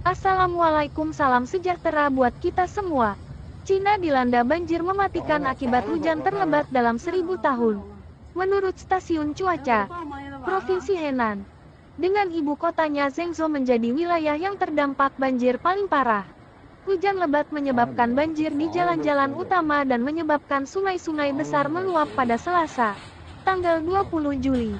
Assalamualaikum, salam sejahtera buat kita semua. Cina dilanda banjir mematikan akibat hujan terlebat dalam 1000 tahun. Menurut stasiun cuaca, Provinsi Henan, dengan ibu kotanya Zhengzhou menjadi wilayah yang terdampak banjir paling parah. Hujan lebat menyebabkan banjir di jalan-jalan utama dan menyebabkan sungai-sungai besar meluap pada Selasa, tanggal 20 Juli.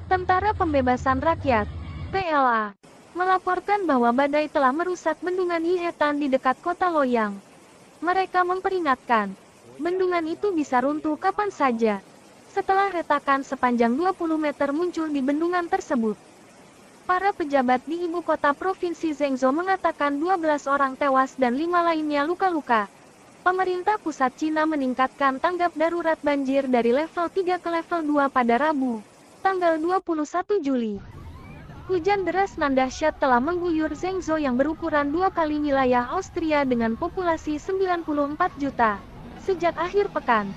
Tentara Pembebasan Rakyat, PLA, melaporkan bahwa badai telah merusak bendungan Yihetan di dekat kota Loyang. Mereka memperingatkan, bendungan itu bisa runtuh kapan saja. Setelah retakan sepanjang 20 meter muncul di bendungan tersebut. Para pejabat di ibu kota provinsi Zhengzhou mengatakan 12 orang tewas dan 5 lainnya luka-luka. Pemerintah pusat Cina meningkatkan tanggap darurat banjir dari level 3 ke level 2 pada Rabu, tanggal 21 Juli. Hujan deras nan dahsyat telah mengguyur Zhengzhou yang berukuran 2 kali wilayah Austria dengan populasi 94 juta. Sejak akhir pekan,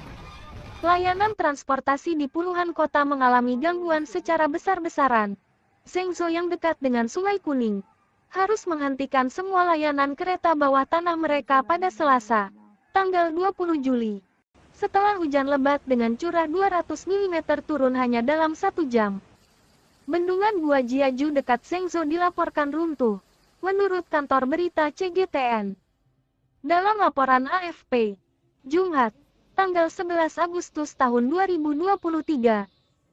layanan transportasi di puluhan kota mengalami gangguan secara besar-besaran. Zhengzhou yang dekat dengan Sungai Kuning harus menghentikan semua layanan kereta bawah tanah mereka pada Selasa, tanggal 20 Juli. Setelah hujan lebat dengan curah 200 mm turun hanya dalam 1 jam. Bendungan Gua Jiaju dekat Zhengzhou dilaporkan runtuh, menurut kantor berita CGTN. Dalam laporan AFP, Jumat, tanggal 11 Agustus tahun 2023,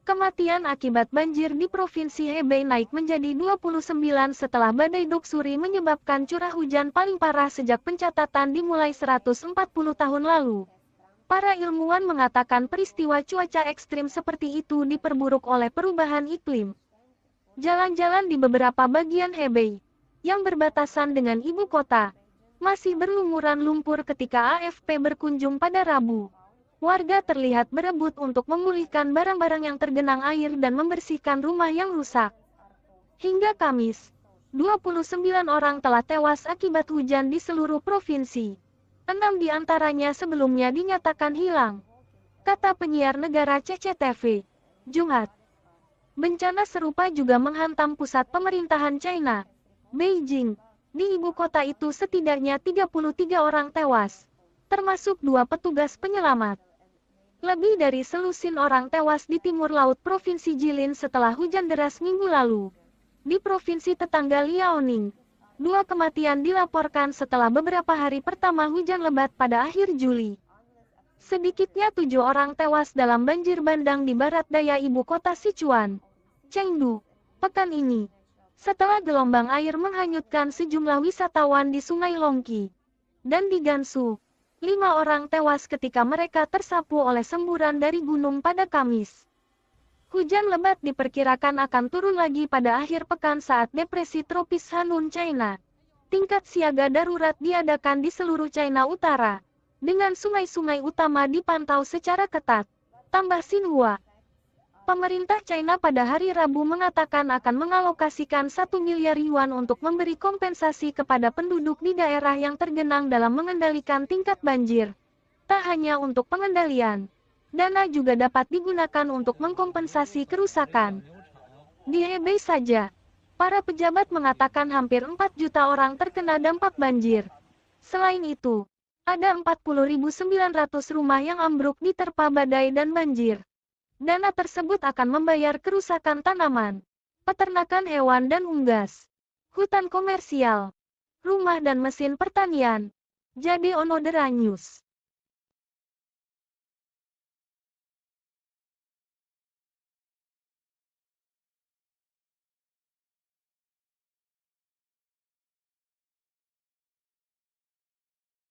kematian akibat banjir di Provinsi Hebei naik menjadi 29 setelah badai Doksuri menyebabkan curah hujan paling parah sejak pencatatan dimulai 140 tahun lalu. Para ilmuwan mengatakan peristiwa cuaca ekstrim seperti itu diperburuk oleh perubahan iklim. Jalan-jalan di beberapa bagian Hebei, yang berbatasan dengan ibu kota, masih berlumuran lumpur ketika AFP berkunjung pada Rabu. Warga terlihat berebut untuk memulihkan barang-barang yang tergenang air dan membersihkan rumah yang rusak. Hingga Kamis, 29 orang telah tewas akibat hujan di seluruh provinsi. 6 di antaranya sebelumnya dinyatakan hilang, kata penyiar negara CCTV, Jumat. Bencana serupa juga menghantam pusat pemerintahan China, Beijing. Di ibu kota itu setidaknya 33 orang tewas, termasuk 2 petugas penyelamat. Lebih dari selusin orang tewas di timur laut Provinsi Jilin setelah hujan deras minggu lalu. Di provinsi tetangga Liaoning, 2 kematian dilaporkan setelah beberapa hari pertama hujan lebat pada akhir Juli. Sedikitnya 7 orang tewas dalam banjir bandang di barat daya ibu kota Sichuan, Chengdu, pekan ini. Setelah gelombang air menghanyutkan sejumlah wisatawan di Sungai Longqi. Dan di Gansu, 5 orang tewas ketika mereka tersapu oleh semburan dari gunung pada Kamis. Hujan lebat diperkirakan akan turun lagi pada akhir pekan saat depresi tropis Hanun China. Tingkat siaga darurat diadakan di seluruh China Utara, dengan sungai-sungai utama dipantau secara ketat. Tambah Xinhua. Pemerintah China pada hari Rabu mengatakan akan mengalokasikan 1 miliar yuan untuk memberi kompensasi kepada penduduk di daerah yang tergenang dalam mengendalikan tingkat banjir. Tak hanya untuk pengendalian, dana juga dapat digunakan untuk mengkompensasi kerusakan. Di Hebei saja, para pejabat mengatakan hampir 4 juta orang terkena dampak banjir. Selain itu, ada 40.900 rumah yang ambruk diterpa badai dan banjir. Dana tersebut akan membayar kerusakan tanaman, peternakan hewan dan unggas, hutan komersial, rumah dan mesin pertanian. Jade Onodera News.